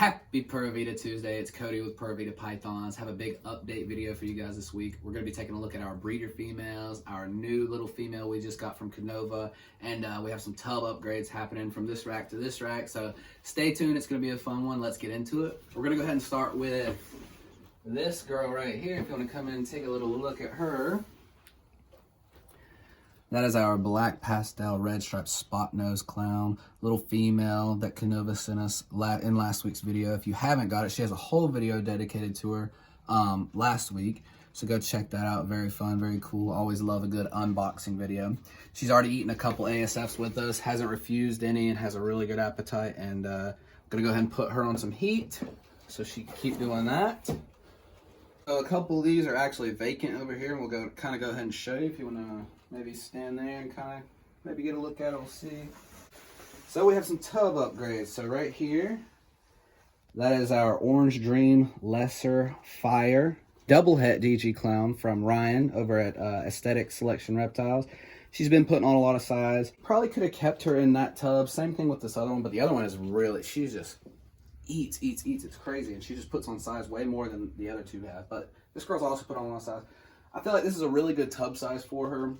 Happy Pura Vida Tuesday. It's Cody with Pura Vida Pythons. Have a big update video for you guys this week. We're going to be taking a look at our breeder females, our new little female we just got from Canova, and we have some tub upgrades happening from this rack to this rack. So stay tuned. It's going to be a fun one. Let's get into it. We're going to go ahead and start with this girl right here. If you want to come in and take a little look at her. That is our black pastel red striped spot nose clown, little female that Canova sent us in last week's video. If you haven't got it, she has a whole video dedicated to her last week. So go check that out. Very fun, very cool. Always love a good unboxing video. She's already eaten a couple ASFs with us, hasn't refused any, and has a really good appetite. And I'm gonna go ahead and put her on some heat so she can keep doing that. So a couple of these are actually vacant over here, and we'll kind of go ahead and show you if you wanna maybe stand there and kind of maybe get a look at it. We'll see. So we have some tub upgrades. So right here, that is our Orange Dream Lesser Fire double het DG clown from Ryan over at Aesthetic Selection Reptiles. She's been putting on a lot of size. Probably could have kept her in that tub. Same thing with this other one, but the other one is really, she just eats. It's crazy, and she just puts on size way more than the other two have. But this girl's also put on a lot of size. I feel like this is a really good tub size for her.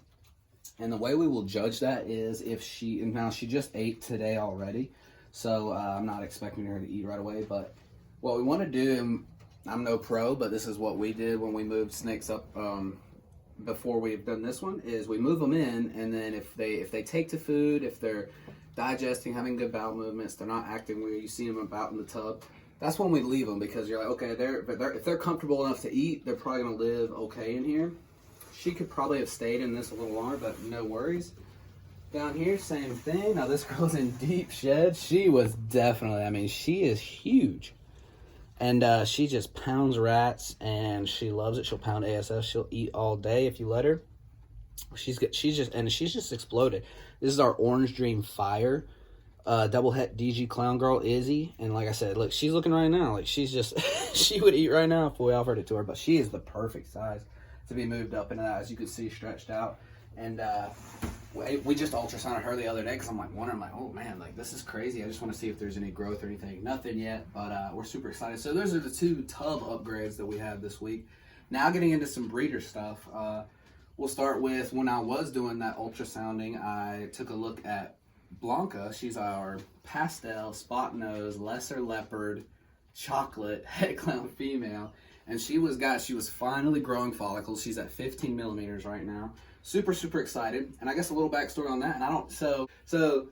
And the way we will judge that is if she, and now she just ate today already, so I'm not expecting her to eat right away, but what we want to do, I'm no pro, but this is what we did when we moved snakes up before we've done this one, is we move them in, and then if they take to food, if they're digesting, having good bowel movements, they're not acting weird, you see them about in the tub, that's when we leave them, because you're like, okay, if they're comfortable enough to eat, they're probably going to live okay in here. She could probably have stayed in this a little longer, but no worries. Down here, same thing. Now this girl's in deep shed. She was definitely, I mean, she is huge. And she just pounds rats, and she loves it. She'll pound ASF. She'll eat all day if you let her. She's just exploded. This is our Orange Dream Fire double het DG clown girl, Izzy. And like I said, look, she's looking right now. Like she's just, she would eat right now if we offered it to her, but she is the perfect size to be moved up into that, as you can see, stretched out. And we just ultrasounded her the other day because I'm like wondering, like, oh man, like this is crazy. I just want to see if there's any growth or anything. Nothing yet, but we're super excited. So those are the two tub upgrades that we have this week. Now getting into some breeder stuff. We'll start with when I was doing that ultrasounding, I took a look at Blanca. She's our pastel spot nose lesser leopard chocolate het clown female. And she was finally growing follicles. She's at 15 millimeters right now. Super excited. And I guess a little backstory on that. And so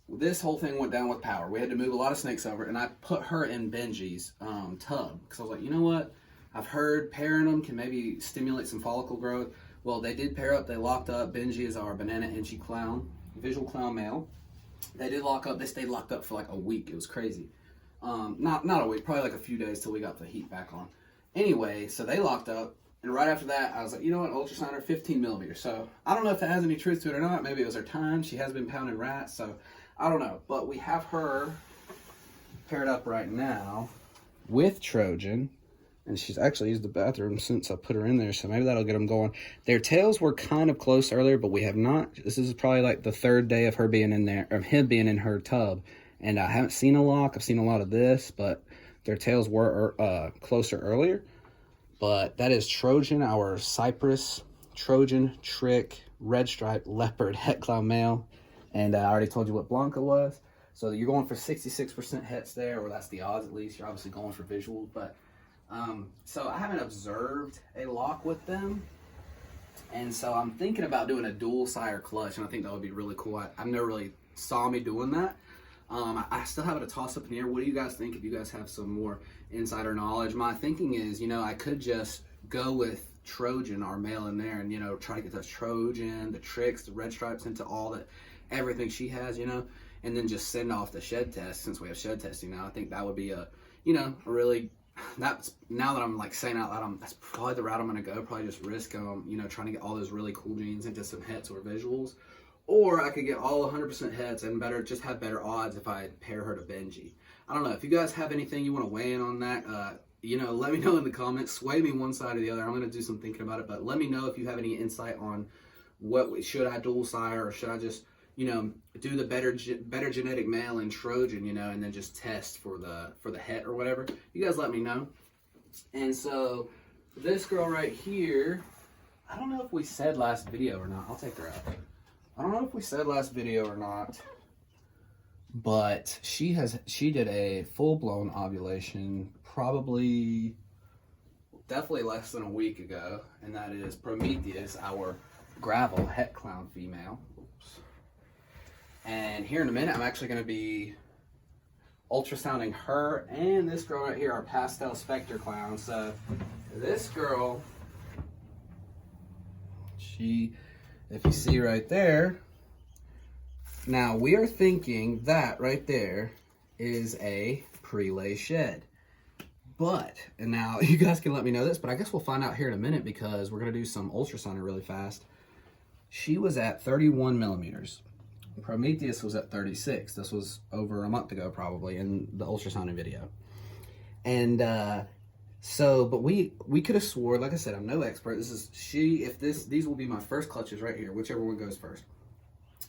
this whole thing went down with power. We had to move a lot of snakes over, and I put her in Benji's tub. Because I was like, you know what? I've heard pairing them can maybe stimulate some follicle growth. Well, they did pair up. They locked up. Benji is our banana inchy clown, visual clown male. They did lock up. They stayed locked up for like a week. It was crazy. Not a week, probably like a few days till we got the heat back on. Anyway, so they locked up, and right after that, I was like, you know what, ultrasound her 15 millimeters. So I don't know if that has any truth to it or not. Maybe it was her time. She has been pounding rats, so I don't know. But we have her paired up right now with Trojan, and she's actually used the bathroom since I put her in there, so maybe that'll get them going. Their tails were kind of close earlier, but we have not. This is probably like the third day of her being in there, of him being in her tub, and I haven't seen a lock. I've seen a lot of this, but their tails were closer earlier. But that is Trojan, our Cypress Trojan Trick Red Stripe Leopard Het Clown male. And I already told you what Blanca was. So you're going for 66% hets there, or that's the odds at least. You're obviously going for visual. But so I haven't observed a lock with them. And so I'm thinking about doing a dual sire clutch, and I think that would be really cool. I've never really saw me doing that. I still have it a toss up in the air. What do you guys think, if you guys have some more insider knowledge? My thinking is, you know, I could just go with Trojan, our male, in there, and, you know, try to get the Trojan, the tricks, the red stripes into everything she has, you know, and then just send off the shed test, since we have shed testing now. I think that would be a really, that's, now that I'm like saying out loud, that's probably the route I'm going to go. Probably just risk, you know, trying to get all those really cool genes into some hets or visuals. Or I could get all 100% heads and just have better odds if I pair her to Benji. I don't know. If you guys have anything you want to weigh in on that, you know, let me know in the comments. Sway me one side or the other. I'm going to do some thinking about it. But let me know if you have any insight on should I dual sire, or should I just, you know, do the better genetic male and Trojan, you know, and then just test for the het or whatever. You guys let me know. And so this girl right here, I don't know if we said last video or not. I'll take her out. I don't know if we said last video or not, but she did a full-blown ovulation definitely less than a week ago, and that is Prometheus, our gravel het clown female. Oops. And here in a minute, I'm actually going to be ultrasounding her and this girl right here, our pastel specter clown. So this girl, if you see right there, now we are thinking that right there is a prelay shed. But, and now you guys can let me know this, but I guess we'll find out here in a minute because we're going to do some ultrasounding really fast. She was at 31 millimeters. Prometheus was at 36. This was over a month ago probably in the ultrasounding video. And but we could have swore, like I said, I'm no expert. These will be my first clutches right here, whichever one goes first.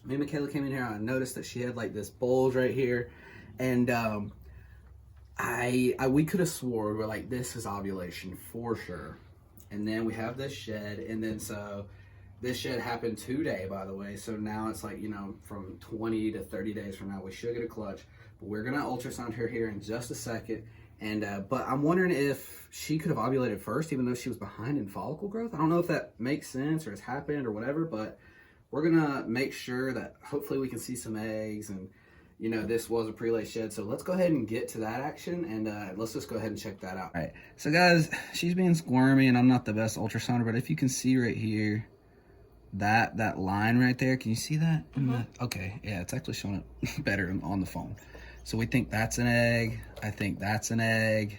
Me and Michaela came in here, I noticed that she had like this bulge right here, and we could have swore we're like, this is ovulation for sure. And then we have this shed, and then so this shed happened today, by the way. So now it's like, you know, from 20 to 30 days from now, we should get a clutch. But we're gonna ultrasound her here in just a second. And but I'm wondering if she could have ovulated first, even though she was behind in follicle growth. I don't know if that makes sense or has happened or whatever, but we're gonna make sure that hopefully we can see some eggs, and you know, this was a prelay shed. So let's go ahead and get to that action, and let's just go ahead and check that out. All right, so guys, she's being squirmy, and I'm not the best ultrasounder, but if you can see right here, that line right there, can you see that? Okay, yeah, it's actually showing it better on the phone. So we think that's an egg. I think that's an egg.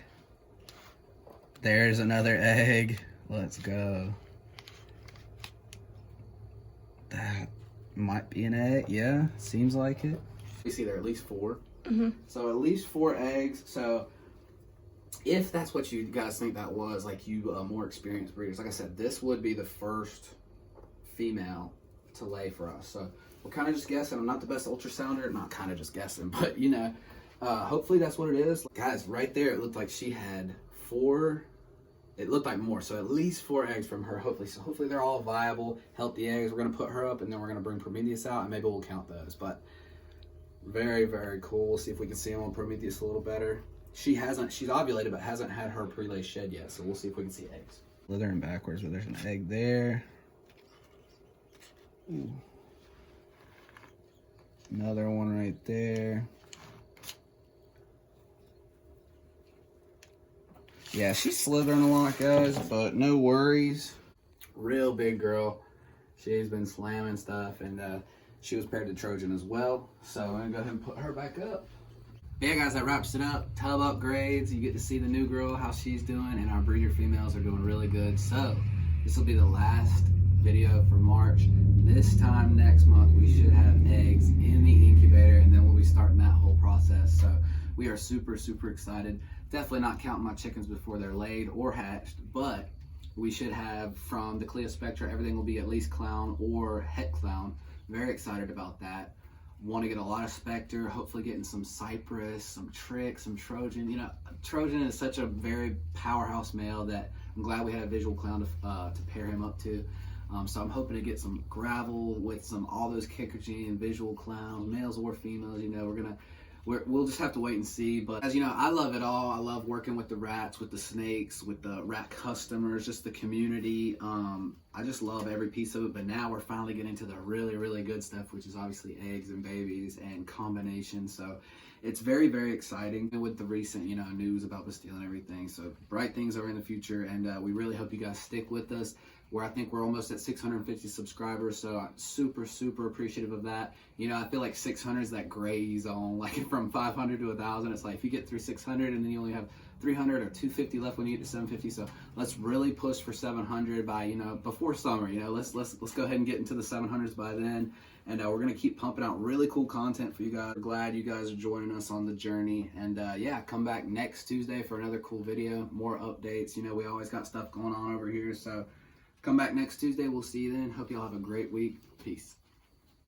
There's another egg. Let's go. That might be an egg. Yeah, seems like it. You see there are at least 4. So at least 4 eggs. So if that's what you guys think that was, like you more experienced breeders, like I said, this would be the first female to lay for us. So we're kind of just guessing. I'm not the best ultrasounder, not kind of just guessing, but you know, hopefully that's what it is. Guys, right there, it looked like she had 4. It looked like more, so at least 4 eggs from her, hopefully. So hopefully they're all viable, healthy eggs. We're gonna put her up, and then we're gonna bring Prometheus out, and maybe we'll count those. But very, very cool. We'll see if we can see them on Prometheus a little better. She's ovulated, but hasn't had her prelay shed yet, so we'll see if we can see eggs. Slithering backwards, but there's an egg there. Ooh. Another one right there. Yeah, she's slithering a lot, guys, but no worries. Real big girl. She's been slamming stuff, and she was paired to Trojan as well. So I'm gonna go ahead and put her back up. Yeah, guys, that wraps it up. Tub upgrades. You get to see the new girl, how she's doing, and our breeder females are doing really good. So this will be the last video for March. This time next month, we should have eggs in the incubator, and then we'll be starting that whole process. So we are super, super excited. Definitely not counting my chickens before they're laid or hatched, but we should have from the Clea Spectra, everything will be at least clown or het clown. Very excited about that. Want to get a lot of Spectre, hopefully getting some Cypress, some Trick, some Trojan. You know, Trojan is such a very powerhouse male that I'm glad we had a visual clown to pair him up to. So I'm hoping to get some gravel with all those kicker gene, visual clown, males or females. You know, we'll just have to wait and see. But as you know, I love it all. I love working with the rats, with the snakes, with the rat customers, just the community. I just love every piece of it. But now we're finally getting to the really, really good stuff, which is obviously eggs and babies and combinations. So it's very, very exciting with the recent, you know, news about Bastille and everything. So bright things are in the future, and we really hope you guys stick with us. Where I think we're almost at 650 subscribers, so I'm super, super appreciative of that. You know, I feel like 600 is that gray zone, like from 500 to 1,000. It's like if you get through 600 and then you only have 300 or 250 left when you get to 750. So let's really push for 700 by, you know, before summer. You know, let's go ahead and get into the 700s by then, and we're gonna keep pumping out really cool content for you guys. We're glad you guys are joining us on the journey, and yeah, come back next Tuesday for another cool video, more updates. You know, we always got stuff going on over here, so come back next Tuesday. We'll see you then. Hope y'all have a great week. Peace.